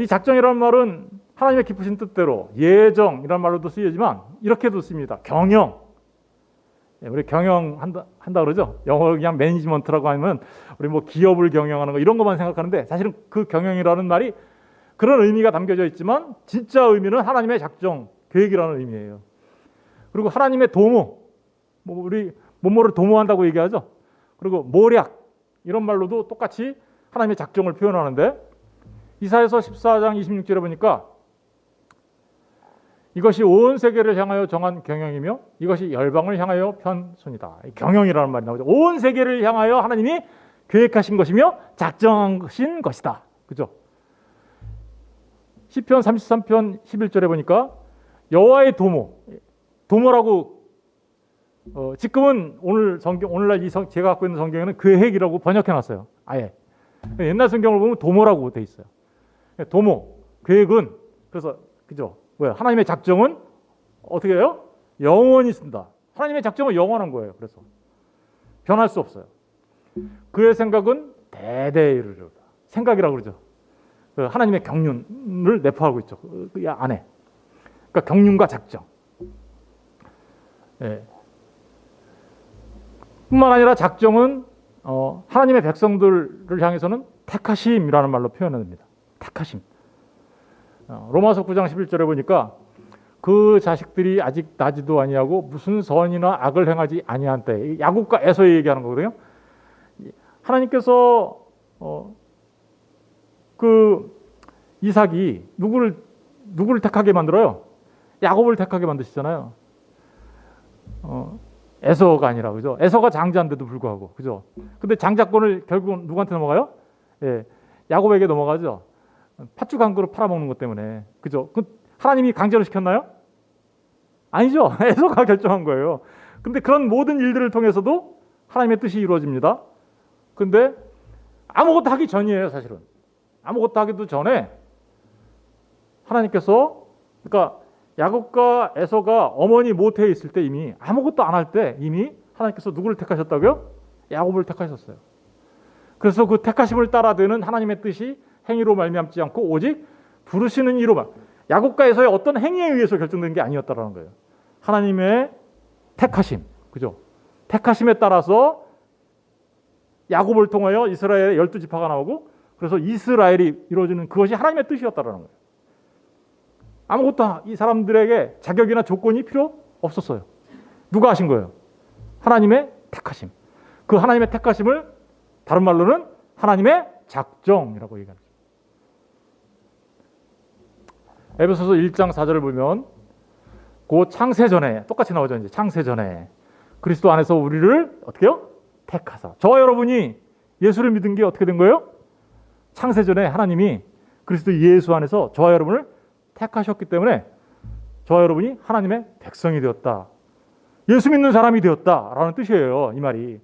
이 작정이라는 말은 하나님의 기쁘신 뜻대로, 예정이라는 말로도 쓰여지만 이렇게도 씁니다. 경영. 우리 경영한다 그러죠. 영어 그냥 매니지먼트라고 하면 우리 뭐 기업을 경영하는 거 이런 것만 생각하는데 사실은 그 경영이라는 말이 그런 의미가 담겨져 있지만 진짜 의미는 하나님의 작정, 계획이라는 의미예요. 그리고 하나님의 도모, 뭐 우리 뭐뭐를 도모한다고 얘기하죠. 그리고 모략 이런 말로도 똑같이 하나님의 작정을 표현하는데 이사야서 14장 26절에 보니까 이것이 온 세계를 향하여 정한 경영이며 이것이 열방을 향하여 편순이다. 경영이라는 말이 나오죠. 온 세계를 향하여 하나님이 계획하신 것이며 작정하신 것이다. 그죠? 시편 33편 11절에 보니까 여호와의 도모라고 지금은 오늘날 제가 갖고 있는 성경에는 계획이라고 번역해놨어요. 아예 옛날 성경을 보면 도모라고 돼 있어요. 도모 계획은 그래서 그죠? 뭐야? 하나님의 작정은 어떻게 해요? 영원히 쓴다. 하나님의 작정은 영원한 거예요. 그래서 변할 수 없어요. 그의 생각은 대대에 이르리로다. 생각이라고 그러죠. 하나님의 경륜을 내포하고 있죠. 그 안에. 그러니까 경륜과 작정. 예. 뿐만 아니라 작정은 하나님의 백성들을 향해서는 택하심이라는 말로 표현합니다. 택하심. 로마서 9장 11절에 보니까 그 자식들이 아직 나지도 아니하고 무슨 선이나 악을 행하지 아니한 때 야곱과 에서의 얘기하는 거거든요. 하나님께서 그 이삭이 누구를 택하게 만들어요? 야곱을 택하게 만드시잖아요. 에서가 아니라 그죠? 에서가 장자인데도 불구하고 그죠? 근데 장자권을 결국은 누구한테 넘어가요? 예, 야곱에게 넘어가죠. 팥죽 한 그릇 팔아먹는 것 때문에 그죠? 그 하나님이 강제로 시켰나요? 아니죠. 에서가 결정한 거예요. 근데 그런 모든 일들을 통해서도 하나님의 뜻이 이루어집니다. 근데 아무것도 하기 전이에요, 사실은. 아무것도 하기도 전에 하나님께서 그러니까 야곱과 에서가 어머니 모태에 있을 때 이미 아무것도 안 할 때 이미 하나님께서 누구를 택하셨다고요? 야곱을 택하셨어요. 그래서 그 택하심을 따라되는 하나님의 뜻이 행위로 말미암지 않고 오직 부르시는 이로만 야곱과 에서의 어떤 행위에 의해서 결정된 게 아니었다라는 거예요. 하나님의 택하심, 그죠? 택하심에 따라서 야곱을 통하여 이스라엘의 12지파가 나오고 그래서 이스라엘이 이루어지는 그것이 하나님의 뜻이었다라는 거예요. 아무것도 이 사람들에게 자격이나 조건이 필요 없었어요. 누가 하신 거예요? 하나님의 택하심. 그 하나님의 택하심을 다른 말로는 하나님의 작정이라고 얘기합니다. 에베소서 1장 4절을 보면 그 창세전에 똑같이 나오죠. 이제 창세전에 그리스도 안에서 우리를 어떻게요? 택하사. 저와 여러분이 예수를 믿은 게 어떻게 된 거예요? 창세전에 하나님이 그리스도 예수 안에서 저와 여러분을 택하셨기 때문에 저와 여러분이 하나님의 백성이 되었다. 예수 믿는 사람이 되었다라는 뜻이에요. 이 말이.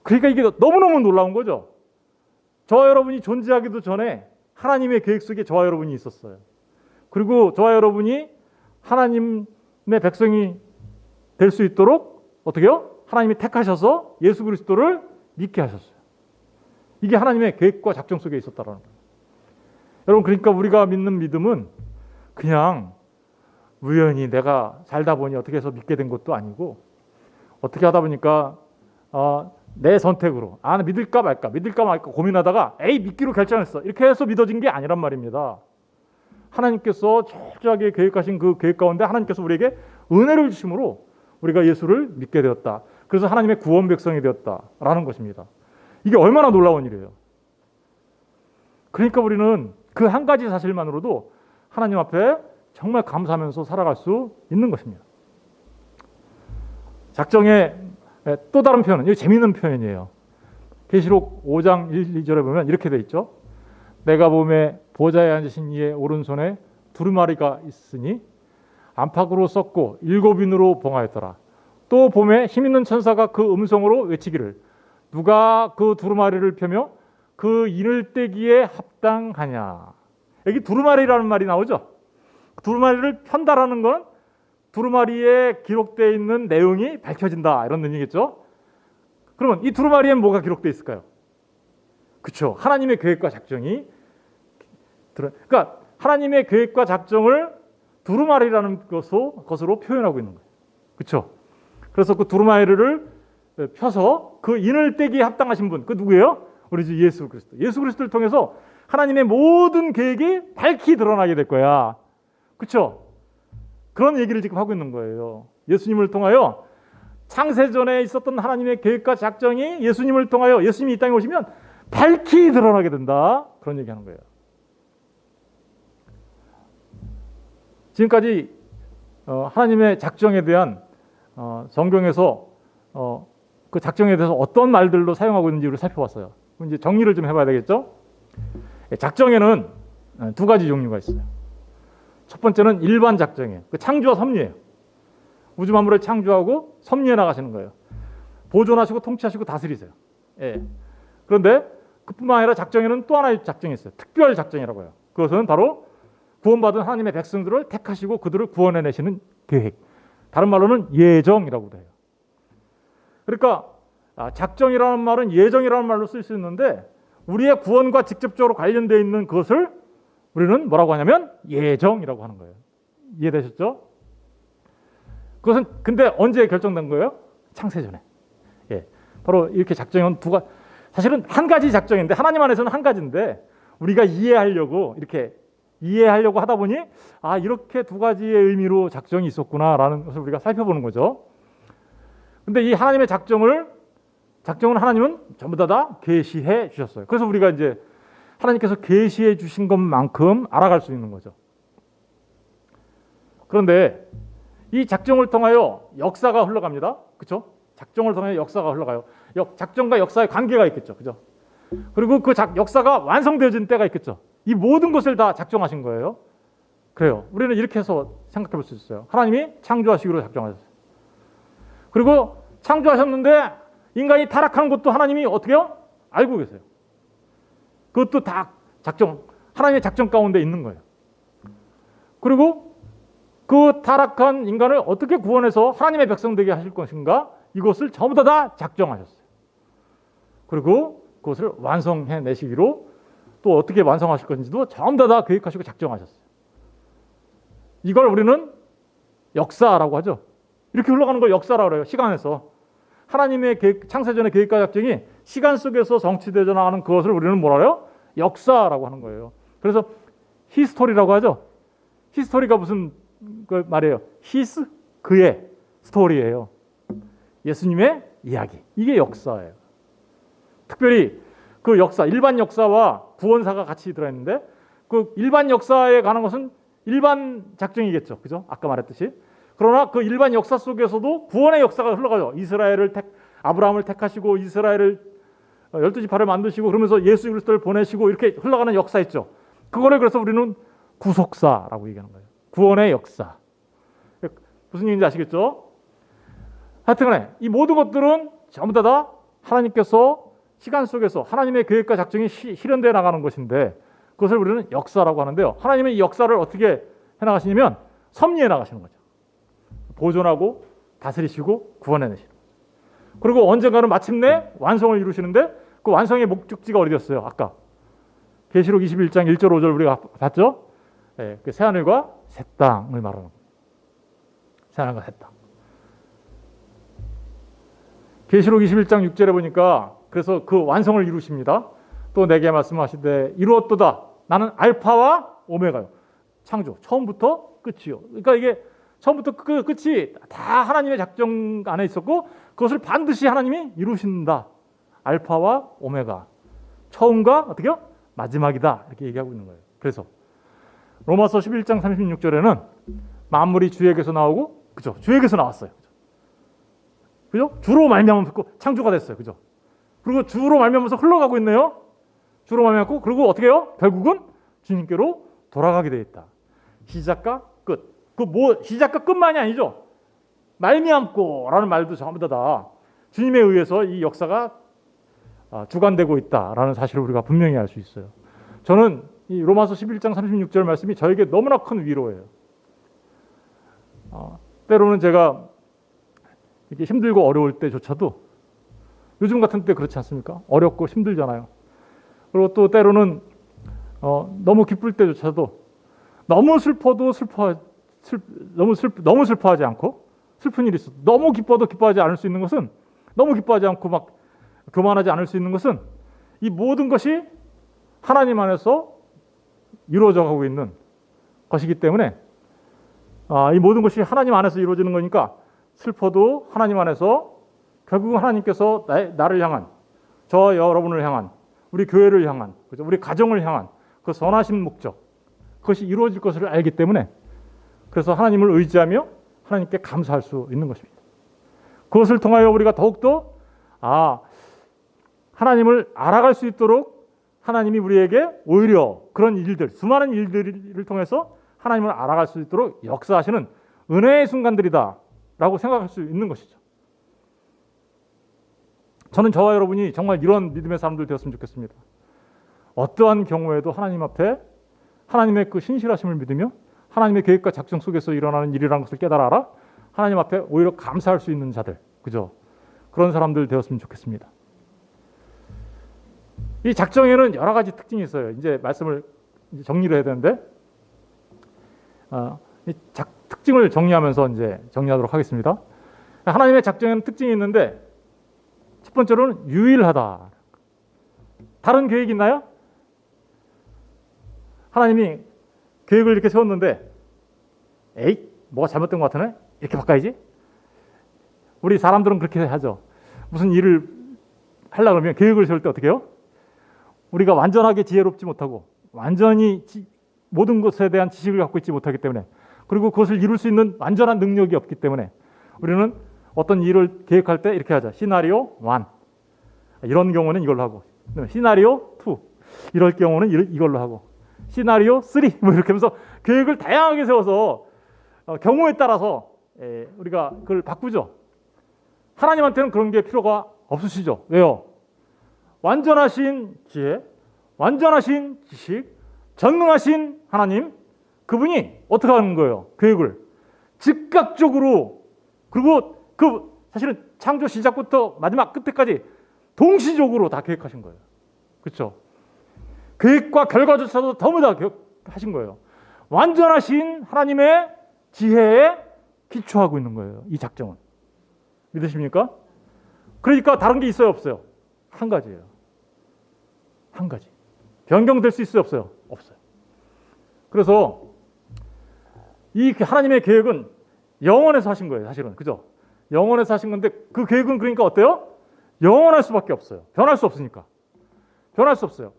그러니까 이게 너무너무 놀라운 거죠. 저와 여러분이 존재하기도 전에 하나님의 계획 속에 저와 여러분이 있었어요. 그리고 저와 여러분이 하나님의 백성이 될 수 있도록 어떻게 해요? 하나님이 택하셔서 예수 그리스도를 믿게 하셨어요. 이게 하나님의 계획과 작정 속에 있었다라는 거예요. 여러분 그러니까 우리가 믿는 믿음은 그냥 우연히 내가 살다 보니 어떻게 해서 믿게 된 것도 아니고 어떻게 하다 보니까 내 선택으로 믿을까 말까 고민하다가 믿기로 결정했어. 이렇게 해서 믿어진 게 아니란 말입니다. 하나님께서 철저하게 계획하신 그 계획 가운데 하나님께서 우리에게 은혜를 주심으로 우리가 예수를 믿게 되었다. 그래서 하나님의 구원 백성이 되었다라는 것입니다. 이게 얼마나 놀라운 일이에요. 그러니까 우리는 그 한 가지 사실만으로도 하나님 앞에 정말 감사하면서 살아갈 수 있는 것입니다. 작정의 또 다른 표현은 이거 재미있는 표현이에요. 계시록 5장 1, 2절에 보면 이렇게 돼 있죠. 내가 보매 보좌에 앉으신 이의 오른손에 두루마리가 있으니 안팎으로 썩고 7인으로 봉하였더라. 또 보매 힘있는 천사가 그 음성으로 외치기를 누가 그 두루마리를 펴며 그 인을 떼기에 합당하냐. 여기 두루마리라는 말이 나오죠. 두루마리를 편다라는 건 두루마리에 기록되어 있는 내용이 밝혀진다 이런 의미겠죠. 그러면 이 두루마리엔 뭐가 기록되어 있을까요? 그렇죠. 하나님의 계획과 작정이 그러니까 하나님의 계획과 작정을 두루마리라는 것으로 표현하고 있는 거예요. 그렇죠? 그래서 그 두루마리를 펴서 그 인을 떼기에 합당하신 분, 그 누구예요? 우리 주 예수 그리스도. 예수 그리스도를 통해서 하나님의 모든 계획이 밝히 드러나게 될 거야. 그렇죠? 그런 얘기를 지금 하고 있는 거예요. 예수님을 통하여 창세전에 있었던 하나님의 계획과 작정이 예수님을 통하여 예수님이 이 땅에 오시면 밝히 드러나게 된다. 그런 얘기하는 거예요. 지금까지 하나님의 작정에 대한 성경에서 그 작정에 대해서 어떤 말들로 사용하고 있는지를 살펴봤어요. 그럼 이제 정리를 좀 해봐야 되겠죠? 작정에는 두 가지 종류가 있어요. 첫 번째는 일반 작정이에요. 그 창조와 섭리예요. 우주 만물을 창조하고 섭리해 나가시는 거예요. 보존하시고 통치하시고 다스리세요. 예. 그런데 그뿐만 아니라 작정에는 또 하나의 작정이 있어요. 특별 작정이라고 해요. 그것은 바로 구원받은 하나님의 백성들을 택하시고 그들을 구원해내시는 계획. 다른 말로는 예정이라고도 해요. 그러니까 작정이라는 말은 예정이라는 말로 쓸 수 있는데 우리의 구원과 직접적으로 관련되어 있는 그것을 우리는 뭐라고 하냐면 예정이라고 하는 거예요. 이해되셨죠? 그것은 근데 언제 결정된 거예요? 창세전에. 예. 바로 이렇게 작정은 사실은 한 가지 작정인데 하나님 안에서는 한 가지인데 우리가 이해하려고 하다 보니 이렇게 두 가지의 의미로 작정이 있었구나라는 것을 우리가 살펴보는 거죠. 근데 이 하나님의 작정은 하나님은 전부 다 계시해 주셨어요. 그래서 우리가 이제 하나님께서 계시해 주신 것만큼 알아갈 수 있는 거죠. 그런데 이 작정을 통하여 역사가 흘러갑니다. 그렇죠? 작정을 통해 역사가 흘러가요. 작정과 역사의 관계가 있겠죠. 그죠? 그리고 그 역사가 완성되어진 때가 있겠죠. 이 모든 것을 다 작정하신 거예요. 그래요. 우리는 이렇게 해서 생각해 볼 수 있어요. 하나님이 창조하시기로 작정하셨어요. 그리고 창조하셨는데 인간이 타락하는 것도 하나님이 어떻게 해요? 알고 계세요. 그것도 다 하나님의 작정 가운데 있는 거예요. 그리고 그 타락한 인간을 어떻게 구원해서 하나님의 백성 되게 하실 것인가? 이것을 전부 다 작정하셨어요. 그리고 그것을 완성해 내시기로 또 어떻게 완성하실 것인지도 전부 다 계획하시고 작정하셨어요. 이걸 우리는 역사라고 하죠. 이렇게 흘러가는 걸 역사라고 해요. 시간에서. 하나님의 창세전의 계획과 작정이 시간 속에서 성취되어 나가는 그것을 우리는 뭐라 해요? 역사라고 하는 거예요. 그래서 히스토리라고 하죠. 히스토리가 무슨 그 말이에요? 히스? 그의 스토리예요. 예수님의 이야기. 이게 역사예요. 특별히 그 역사, 일반 역사와 구원사가 같이 들어있는데 그 일반 역사에 관한 것은 일반 작정이겠죠. 그죠? 아까 말했듯이. 그러나 그 일반 역사 속에서도 구원의 역사가 흘러가요. 아브라함을 택하시고 이스라엘을 12지파를 만드시고 그러면서 예수 그리스도를 보내시고 이렇게 흘러가는 역사 있죠. 그거를 그래서 우리는 구속사라고 얘기하는 거예요. 구원의 역사. 무슨 얘기인지 아시겠죠? 하여튼간에 이 모든 것들은 전부 다 하나님께서 시간 속에서 하나님의 계획과 작정이 실현되어 나가는 것인데 그것을 우리는 역사라고 하는데요. 하나님은 이 역사를 어떻게 해나가시냐면 섭리해 나가시는 거죠. 보존하고 다스리시고 구원해내시는 거죠. 그리고 언젠가는 마침내 완성을 이루시는데 그 완성의 목적지가 어디였어요? 아까 계시록 21장 1절 5절 우리가 봤죠? 네, 그 새하늘과 새 땅을 말하는 거예요. 새하늘과 새 땅. 계시록 21장 6절에 보니까 그래서 그 완성을 이루십니다. 또 내게 말씀하시되 이루었도다. 나는 알파와 오메가요. 창조 처음부터 끝이요. 그러니까 이게 처음부터 끝이 다 하나님의 작정 안에 있었고 그것을 반드시 하나님이 이루신다. 알파와 오메가. 처음과 어떻게요? 마지막이다. 이렇게 얘기하고 있는 거예요. 그래서 로마서 11장 36절에는 만물이 주에게서 나오고 그죠? 주에게서 나왔어요. 그죠? 주로 말미암아서 창조가 됐어요. 그죠? 그리고 주로 말미암아서 흘러가고 있네요. 주로 말미암고 그리고 어떻게 해요? 결국은 주님께로 돌아가게 되어 있다. 시작과 끝. 시작과 끝만이 아니죠. 말미암고라는 말도 전부 다 주님에 의해서 이 역사가 주관되고 있다라는 사실을 우리가 분명히 알 수 있어요. 저는 이 로마서 11장 36절 말씀이 저에게 너무나 큰 위로예요. 때로는 제가 이렇게 힘들고 어려울 때조차도 요즘 같은 때 그렇지 않습니까? 어렵고 힘들잖아요. 그리고 또 때로는 너무 기쁠 때조차도 너무 슬퍼도 너무 슬퍼하지 않고 슬픈 일이 있어. 너무 기뻐도 기뻐하지 않을 수 있는 것은, 너무 기뻐하지 않고 막 교만하지 않을 수 있는 것은 이 모든 것이 하나님 안에서 이루어져 가고 있는 것이기 때문에 이 모든 것이 하나님 안에서 이루어지는 거니까 슬퍼도 하나님 안에서 결국은 하나님께서 나를 향한, 저와 여러분을 향한, 우리 교회를 향한, 그죠? 우리 가정을 향한 그 선하신 목적, 그것이 이루어질 것을 알기 때문에 그래서 하나님을 의지하며 하나님께 감사할 수 있는 것입니다. 그것을 통하여 우리가 더욱더 하나님을 알아갈 수 있도록 하나님이 우리에게 오히려 그런 일들, 수많은 일들을 통해서 하나님을 알아갈 수 있도록 역사하시는 은혜의 순간들이다 라고 생각할 수 있는 것이죠. 저는 저와 여러분이 정말 이런 믿음의 사람들 되었으면 좋겠습니다. 어떠한 경우에도 하나님 앞에 하나님의 그 신실하심을 믿으며 하나님의 계획과 작정 속에서 일어나는 일이라는 것을 깨달아 하나님 앞에 오히려 감사할 수 있는 자들, 그죠? 그런 사람들 되었으면 좋겠습니다. 이 작정에는 여러 가지 특징이 있어요. 이제 말씀을 정리를 해야 되는데 이 특징을 정리하면서 이제 정리하도록 하겠습니다. 하나님의 작정에는 특징이 있는데 첫 번째로는 유일하다. 다른 계획이 있나요? 하나님이 계획을 이렇게 세웠는데 에이 뭐가 잘못된 것 같으네? 이렇게 바꿔야지. 우리 사람들은 그렇게 하죠. 무슨 일을 하려고 하면 계획을 세울 때 어떻게 해요? 우리가 완전하게 지혜롭지 못하고 완전히 모든 것에 대한 지식을 갖고 있지 못하기 때문에, 그리고 그것을 이룰 수 있는 완전한 능력이 없기 때문에 우리는 어떤 일을 계획할 때 이렇게 하자. 시나리오 1 이런 경우는 이걸로 하고, 시나리오 2 이럴 경우는 이걸로 하고, 시나리오 3 뭐 이렇게 하면서 계획을 다양하게 세워서 경우에 따라서 우리가 그걸 바꾸죠. 하나님한테는 그런 게 필요가 없으시죠. 왜요? 완전하신 지혜, 완전하신 지식, 전능하신 하나님, 그분이 어떻게 하는 거예요? 계획을 즉각적으로, 그리고 사실은 창조 시작부터 마지막 끝에까지 동시적으로 다 계획하신 거예요. 그렇죠? 계획과 결과조차도 전부 다 하신 거예요. 완전하신 하나님의 지혜에 기초하고 있는 거예요. 이 작정은. 믿으십니까? 그러니까 다른 게 있어요, 없어요? 한 가지예요. 한 가지. 변경될 수 있어요, 없어요? 없어요. 그래서 이 하나님의 계획은 영원에서 하신 거예요, 사실은. 그죠? 영원에서 하신 건데 그 계획은 그러니까 어때요? 영원할 수밖에 없어요. 변할 수 없으니까. 변할 수 없어요.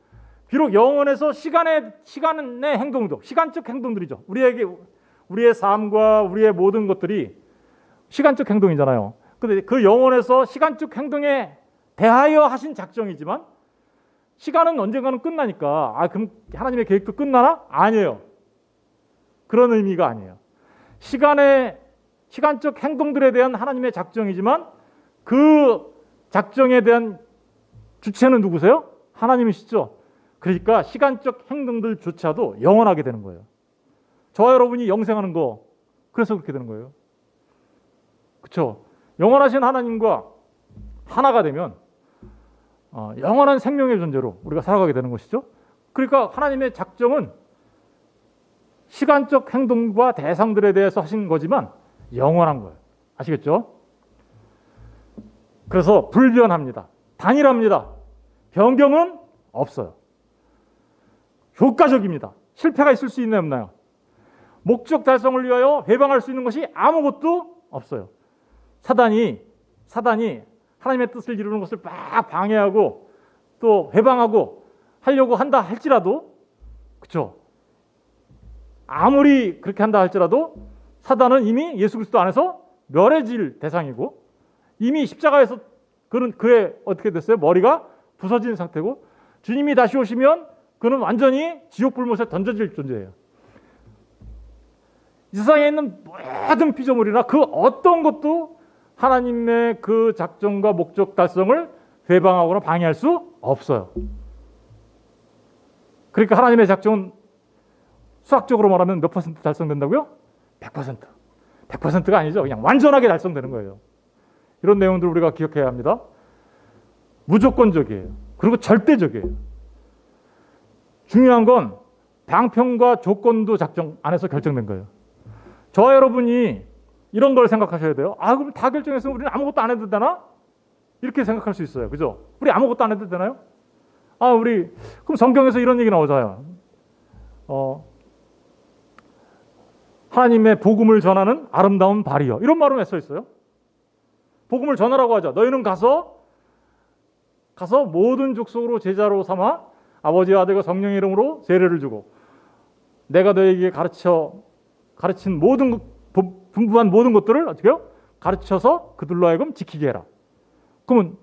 비록 영원에서 시간의 행동도, 시간적 행동들이죠. 우리의 삶과 우리의 모든 것들이 시간적 행동이잖아요. 근데 그 영원에서 시간적 행동에 대하여 하신 작정이지만 시간은 언젠가는 끝나니까 그럼 하나님의 계획도 끝나나? 아니에요. 그런 의미가 아니에요. 시간적 행동들에 대한 하나님의 작정이지만 그 작정에 대한 주체는 누구세요? 하나님이시죠. 그러니까 시간적 행동들조차도 영원하게 되는 거예요. 저와 여러분이 영생하는 거, 그래서 그렇게 되는 거예요. 그렇죠? 영원하신 하나님과 하나가 되면 영원한 생명의 존재로 우리가 살아가게 되는 것이죠. 그러니까 하나님의 작정은 시간적 행동과 대상들에 대해서 하신 거지만 영원한 거예요. 아시겠죠? 그래서 불변합니다. 단일합니다. 변경은 없어요. 효과적입니다. 실패가 있을 수 있나요, 없나요? 목적 달성을 위하여 회방할 수 있는 것이 아무것도 없어요. 사단이 하나님의 뜻을 이루는 것을 막 방해하고 또 회방하고 하려고 한다 할지라도, 그렇죠? 아무리 그렇게 한다 할지라도 사단은 이미 예수 그리스도 안에서 멸해질 대상이고 이미 십자가에서 그의 어떻게 됐어요? 머리가 부서진 상태고 주님이 다시 오시면 그는 완전히 지옥 불못에 던져질 존재예요. 이 세상에 있는 모든 피조물이나 그 어떤 것도 하나님의 그 작정과 목적 달성을 회방하거나 방해할 수 없어요. 그러니까 하나님의 작정은 수학적으로 말하면 몇 퍼센트 달성된다고요? 100%. 100%가 아니죠. 그냥 완전하게 달성되는 거예요. 이런 내용들을 우리가 기억해야 합니다. 무조건적이에요. 그리고 절대적이에요. 중요한 건 방편과 조건도 작정 안에서 결정된 거예요. 저와 여러분이 이런 걸 생각하셔야 돼요. 아, 그럼 다 결정했으면 우리는 아무것도 안 해도 되나? 이렇게 생각할 수 있어요. 그죠? 우리 아무것도 안 해도 되나요? 아, 그럼 성경에서 이런 얘기 나오잖아요. 하나님의 복음을 전하는 아름다운 발이여. 이런 말은 왜 써 있어요? 복음을 전하라고 하죠. 너희는 가서 모든 족속으로 제자로 삼아 아버지와 아들과 성령의 이름으로 세례를 주고 내가 너희에게 가르친 분부한 모든 것들을 어떻게 해요? 가르쳐서 그들로 하여금 지키게 해라. 그러면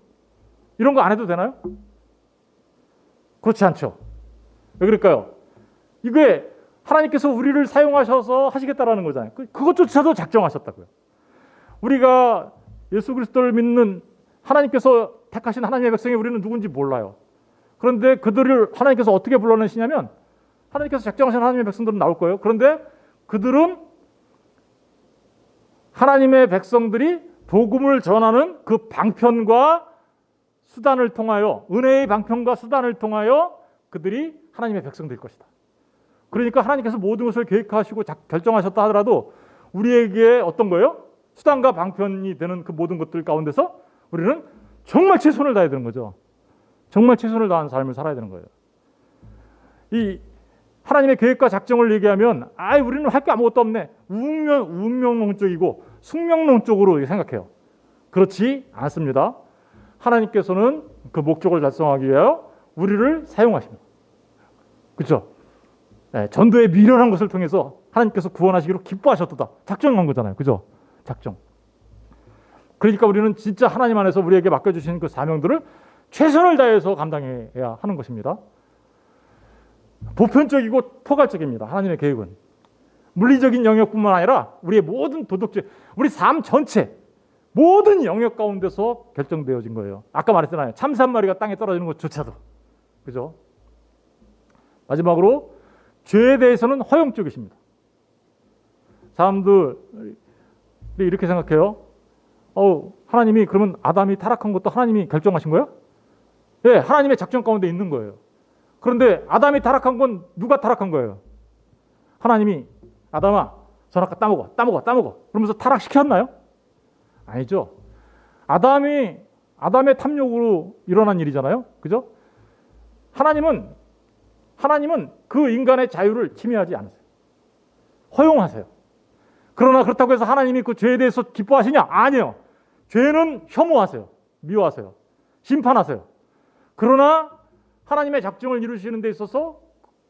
이런 거 안 해도 되나요? 그렇지 않죠. 왜 그럴까요? 이게 하나님께서 우리를 사용하셔서 하시겠다라는 거잖아요. 그것조차도 작정하셨다고요. 우리가 예수 그리스도를 믿는 하나님께서 택하신 하나님의 백성이 우리는 누군지 몰라요. 그런데 그들을 하나님께서 어떻게 불러내시냐면 하나님께서 작정하신 하나님의 백성들은 나올 거예요. 그런데 그들은 하나님의 백성들이 복음을 전하는 그 방편과 수단을 통하여, 은혜의 방편과 수단을 통하여 그들이 하나님의 백성들일 것이다. 그러니까 하나님께서 모든 것을 계획하시고 결정하셨다 하더라도 우리에게 어떤 거예요? 수단과 방편이 되는 그 모든 것들 가운데서 우리는 정말 최선을 다해야 되는 거죠. 정말 최선을 다하는 삶을 살아야 되는 거예요. 이 하나님의 계획과 작정을 얘기하면 우리는 할 게 아무것도 없네. 운명론적이고 숙명론적으로 생각해요. 그렇지 않습니다. 하나님께서는 그 목적을 달성하기 위하여 우리를 사용하십니다. 그렇죠? 네, 전도의 미련한 것을 통해서 하나님께서 구원하시기로 기뻐하셨다. 작정한 거잖아요. 그죠? 작정. 그러니까 우리는 진짜 하나님 안에서 우리에게 맡겨주신 그 사명들을 최선을 다해서 감당해야 하는 것입니다. 보편적이고 포괄적입니다. 하나님의 계획은. 물리적인 영역뿐만 아니라 우리의 모든 도덕적, 우리 삶 전체 모든 영역 가운데서 결정되어진 거예요. 아까 말했잖아요. 참새 한 마리가 땅에 떨어지는 것조차도. 그죠? 마지막으로 죄에 대해서는 허용적이십니다. 사람들이 이렇게 생각해요. 하나님이 그러면 아담이 타락한 것도 하나님이 결정하신 거예요? 네, 하나님의 작전 가운데 있는 거예요. 그런데 아담이 타락한 건 누가 타락한 거예요? 하나님이 아담아, 선악과 따먹어. 그러면서 타락시켰나요? 아니죠. 아담의 탐욕으로 일어난 일이잖아요. 그죠? 하나님은 그 인간의 자유를 침해하지 않으세요. 허용하세요. 그러나 그렇다고 해서 하나님이 그 죄에 대해서 기뻐하시냐? 아니요. 죄는 혐오하세요. 미워하세요. 심판하세요. 그러나 하나님의 작정을 이루시는 데 있어서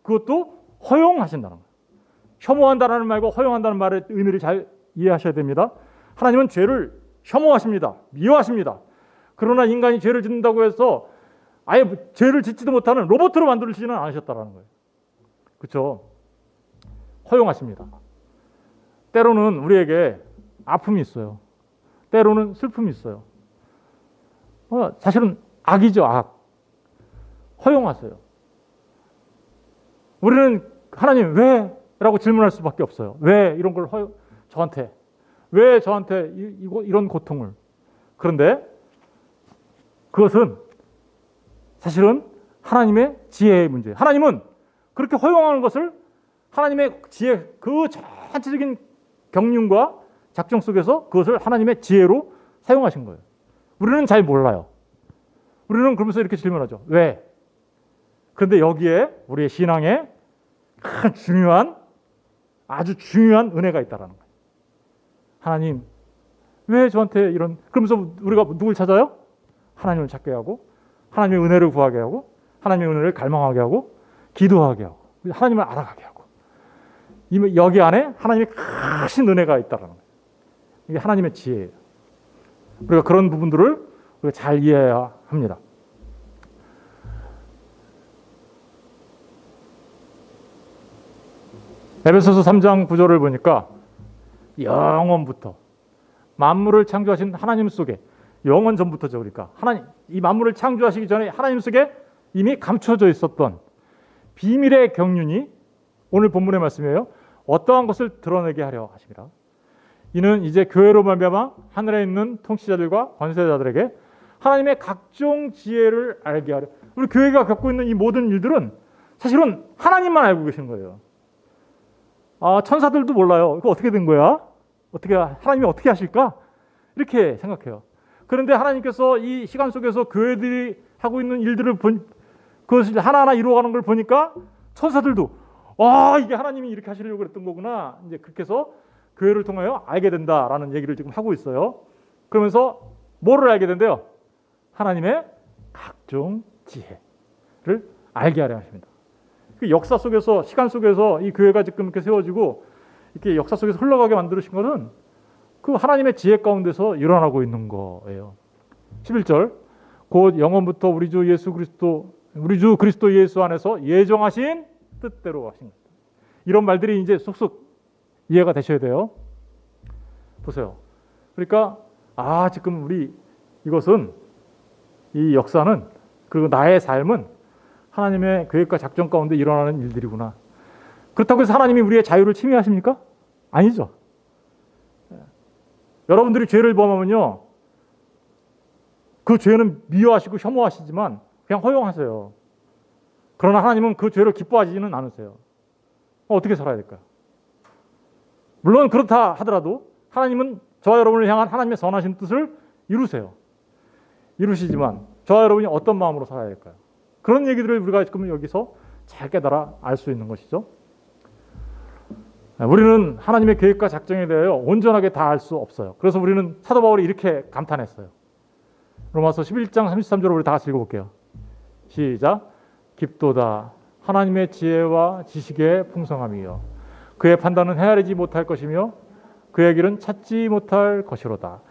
그것도 허용하신다는 거예요. 혐오한다는 말과 허용한다는 말의 의미를 잘 이해하셔야 됩니다. 하나님은 죄를 혐오하십니다. 미워하십니다. 그러나 인간이 죄를 짓는다고 해서 아예 죄를 짓지도 못하는 로봇으로 만들지는 않으셨다는 거예요. 그렇죠? 허용하십니다. 때로는 우리에게 아픔이 있어요. 때로는 슬픔이 있어요. 사실은 악이죠, 악. 허용하세요. 우리는 하나님 왜? 라고 질문할 수밖에 없어요. 왜 이런 걸 저한테? 왜 저한테 이런 고통을? 그런데 그것은 사실은 하나님의 지혜의 문제예요. 하나님은 그렇게 허용하는 것을 하나님의 지혜, 그 전체적인 경륜과 작정 속에서 그것을 하나님의 지혜로 사용하신 거예요. 우리는 잘 몰라요. 우리는 그러면서 이렇게 질문하죠. 왜? 그런데 여기에 우리의 신앙에 아주 중요한 은혜가 있다는 거예요. 하나님, 왜 저한테 그러면서 우리가 누굴 찾아요? 하나님을 찾게 하고, 하나님의 은혜를 구하게 하고, 하나님의 은혜를 갈망하게 하고, 기도하게 하고, 하나님을 알아가게 하고. 여기 안에 하나님의 크신 은혜가 있다는 거예요. 이게 하나님의 지혜예요. 우리가 그런 부분들을 우리가 잘 이해해야 합니다. 에베소서 3장 9절을 보니까 영원부터 만물을 창조하신 하나님 속에, 영원 전부터죠. 그러니까 하나님, 이 만물을 창조하시기 전에 하나님 속에 이미 감춰져 있었던 비밀의 경륜이 오늘 본문의 말씀이에요. 어떠한 것을 드러내게 하려 하십니다. 이는 이제 교회로 말미암아 하늘에 있는 통치자들과 권세자들에게 하나님의 각종 지혜를 알게 하려. 우리 교회가 겪고 있는 이 모든 일들은 사실은 하나님만 알고 계신 거예요. 천사들도 몰라요. 이거 어떻게 된 거야? 하나님이 어떻게 하실까? 이렇게 생각해요. 그런데 하나님께서 이 시간 속에서 교회들이 하고 있는 일들을 그것을 하나하나 이루어가는 걸 보니까 천사들도 이게 하나님이 이렇게 하시려고 그랬던 거구나. 이제 그렇게 해서 교회를 통하여 알게 된다라는 얘기를 지금 하고 있어요. 그러면서 뭐를 알게 된대요? 하나님의 각종 지혜를 알게 하려 하십니다. 그 역사 속에서, 시간 속에서 이 교회가 지금 이렇게 세워지고 이렇게 역사 속에서 흘러가게 만드신 것은 그 하나님의 지혜 가운데서 일어나고 있는 거예요. 11절, 곧 영원부터 우리 주 그리스도 예수 안에서 예정하신 뜻대로 하신 것. 이런 말들이 이제 쏙쏙 이해가 되셔야 돼요. 보세요. 그러니까 지금 이것은, 이 역사는, 그리고 나의 삶은 하나님의 계획과 작전 가운데 일어나는 일들이구나. 그렇다고 해서 하나님이 우리의 자유를 침해하십니까? 아니죠. 여러분들이 죄를 범하면요, 그 죄는 미워하시고 혐오하시지만 그냥 허용하세요. 그러나 하나님은 그 죄를 기뻐하지는 않으세요. 어떻게 살아야 될까요? 물론 그렇다 하더라도 하나님은 저와 여러분을 향한 하나님의 선하신 뜻을 이루시지만 저와 여러분이 어떤 마음으로 살아야 될까요? 그런 얘기들을 우리가 지금 여기서 잘 깨달아 알 수 있는 것이죠. 우리는 하나님의 계획과 작정에 대하여 온전하게 다 알 수 없어요. 그래서 우리는 사도 바울이 이렇게 감탄했어요. 로마서 11장 33절을 우리 다 같이 읽어볼게요. 시작. 깊도다 하나님의 지혜와 지식의 풍성함이요 그의 판단은 헤아리지 못할 것이며 그의 길은 찾지 못할 것이로다.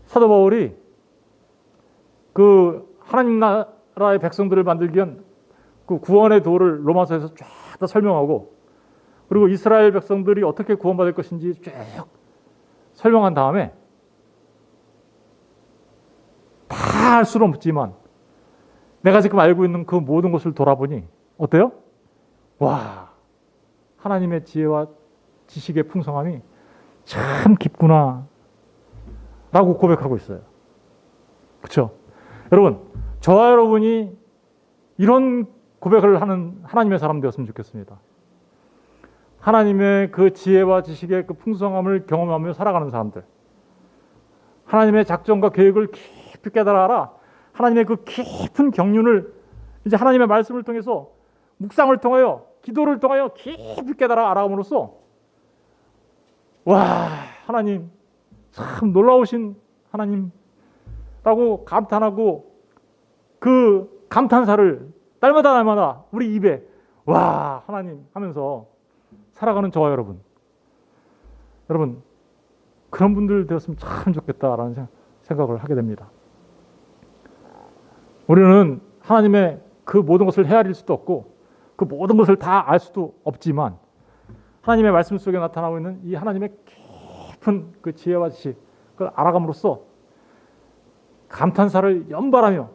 사도 바울이 그 하나님 나라의 백성들을 만들기 위한 그 구원의 도를 로마서에서 쫙 다 설명하고, 그리고 이스라엘 백성들이 어떻게 구원받을 것인지 쭉 설명한 다음에 다 알 수는 없지만 내가 지금 알고 있는 그 모든 것을 돌아보니 어때요? 와, 하나님의 지혜와 지식의 풍성함이 참 깊구나 라고 고백하고 있어요. 그렇죠? 여러분, 저와 여러분이 이런 고백을 하는 하나님의 사람 되었으면 좋겠습니다. 하나님의 그 지혜와 지식의 그 풍성함을 경험하며 살아가는 사람들, 하나님의 작전과 계획을 깊이 깨달아 알아 하나님의 그 깊은 경륜을 이제 하나님의 말씀을 통해서, 묵상을 통하여, 기도를 통하여 깊이 깨달아 알아감으로써 와, 하나님 참 놀라우신 하나님라고 감탄하고, 그 감탄사를 날마다 우리 입에 와, 하나님 하면서 살아가는 저와 여러분, 그런 분들 되었으면 참 좋겠다라는 생각을 하게 됩니다. 우리는 하나님의 그 모든 것을 헤아릴 수도 없고 그 모든 것을 다 알 수도 없지만 하나님의 말씀 속에 나타나고 있는 이 하나님의 깊은 그 지혜와 지식, 그걸 알아감으로써 감탄사를 연발하며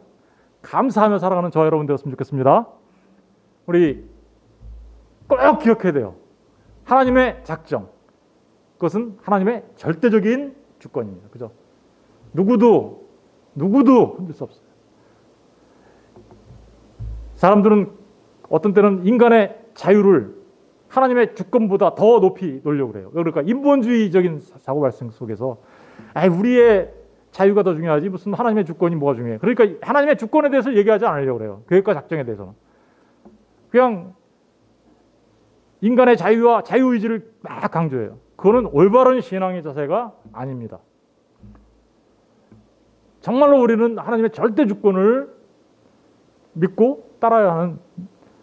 감사하며 살아가는 저와 여러분 되었으면 좋겠습니다. 우리 꼭 기억해야 돼요. 하나님의 작정, 그것은 하나님의 절대적인 주권입니다. 그죠? 누구도 흔들 수 없어요. 사람들은 어떤 때는 인간의 자유를 하나님의 주권보다 더 높이 놓으려고 그래요. 그러니까 인본주의적인 사고발생 속에서 우리의 자유가 더 중요하지 무슨 하나님의 주권이 뭐가 중요해. 그러니까 하나님의 주권에 대해서 얘기하지 않으려고 그래요. 계획과 작정에 대해서는. 그냥 인간의 자유와 자유의지를 막 강조해요. 그거는 올바른 신앙의 자세가 아닙니다. 정말로 우리는 하나님의 절대 주권을 믿고 따라야 하는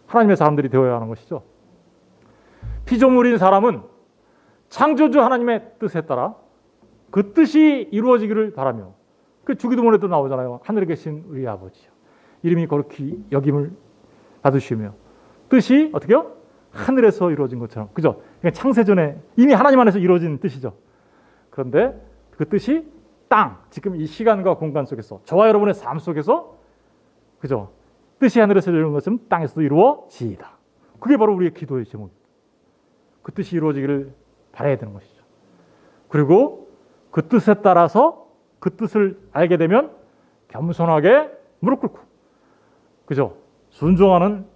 하나님의 사람들이 되어야 하는 것이죠. 피조물인 사람은 창조주 하나님의 뜻에 따라 그 뜻이 이루어지기를 바라며, 그 주기도문에도 나오잖아요. 하늘에 계신 우리 아버지요, 이름이 거룩히 여김을 받으시며 뜻이 어떻게요? 하늘에서 이루어진 것처럼. 그죠? 그러니까 창세전에 이미 하나님 안에서 이루어진 뜻이죠. 그런데 그 뜻이 지금 이 시간과 공간 속에서, 저와 여러분의 삶 속에서, 그죠? 뜻이 하늘에서 이루어진 것처럼 땅에서도 이루어지이다. 그게 바로 우리의 기도의 제목입니다. 그 뜻이 이루어지기를 바라야 되는 것이죠. 그리고 그 뜻에 따라서 그 뜻을 알게 되면 겸손하게 무릎 꿇고, 그죠? 순종하는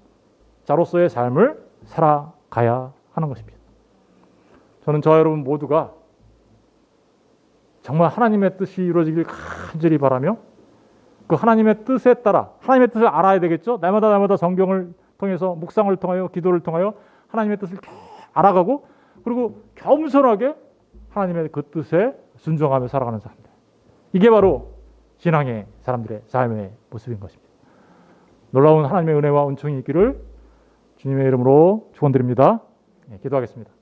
자로서의 삶을 살아가야 하는 것입니다. 저는 저와 여러분 모두가 정말 하나님의 뜻이 이루어지길 간절히 바라며 그 하나님의 뜻에 따라 하나님의 뜻을 알아야 되겠죠. 날마다 성경을 통해서 묵상을 통하여 기도를 통하여 하나님의 뜻을 알아가고 그리고 겸손하게 하나님의 그 뜻에 순종하며 살아가는 사람들. 이게 바로 신앙의 사람들의 삶의 모습인 것입니다. 놀라운 하나님의 은혜와 은총이 있기를 주님의 이름으로 축원드립니다. 기도하겠습니다.